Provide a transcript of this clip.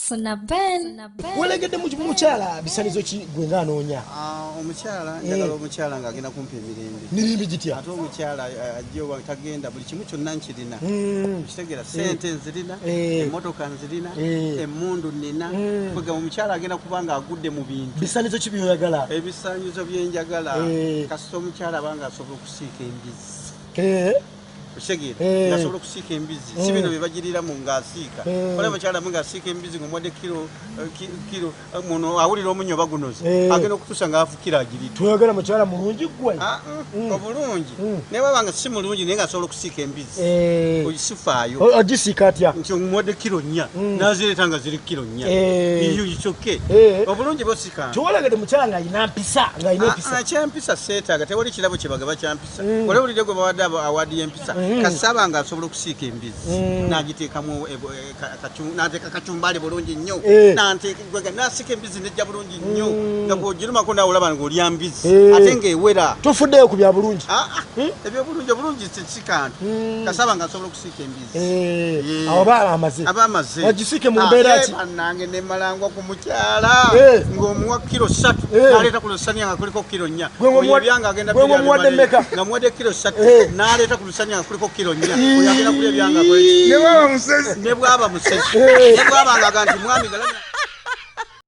Funa Ben. Walegedde mu mukyala bisanizo ki gwe nga anoonya? Omukyala njagala omukyala ng'agenda kumpa emirembe. Mirembe gitya? Ate omukyala ajja tagenda buli kimu kyonna nkirina. Kitegeera ssente nzirina, emmotoka nzirina, emmundu nnina. Kwega omukyala agenda kuba ng'agudde mu bintu. Bisanizo ki by'oyagala? Ebisaanyizo bye njagala kasita omukyala abanga asobola okusiika embizzi. Kitegeera ngasobola okusiika embizzi si bino bye bagirira mu ng'asiika. Waliwo abakyala mu ng'asiika embizzi ng'omuwadde kiro muno awulira omunyo bagunoze agenda okutuusa ng'afukira agiridde. Toyagala mukyala mulungi gwe? Obulungi naye wabanga si mulungi naye ng'asobola okusiika embizzi ogisifaayo agisiika atya? nti omuwadde kiro 4 n'azireeta nga ziri kiro 4 iyo kyokke obulungi bosika. Towalagedde mukyala ng'alina mpisa ng'alina empisa? Kyempisa seetaaga tewali kirabo kye bagaba kyampisa. Olewulidde gwe bawadde awaadi y'empisa kasaba nga asobola okusiika embizzi n'agiteekamu n'ateeka kacumbali bulungi nnyo n'asiika embizzi nejja bulungi nnyo nga bw'ogirumako naawe olaba ng'olya mbizzi ate ng'ewera. Tofuddeyo ku bya bulungi? Ebyobulungi obulungi si kantu kasaba nga asobola okusiika embizzi. Abo aba amaze agisiike mu mbeera ki? Bannange ne malangwa ku mukyala ng'omuwa kiro 3 n'aleeta ku lusaniya nga kuliko kiro 4 gwe muwadde mmeka? nga muwadde kiro 3 n'aleeta ku lusaniya nga kuliko kiro 4 oyagenda kulya ebyanga ne bwaba musezi ne bwaba ng'aga nti mwami galabira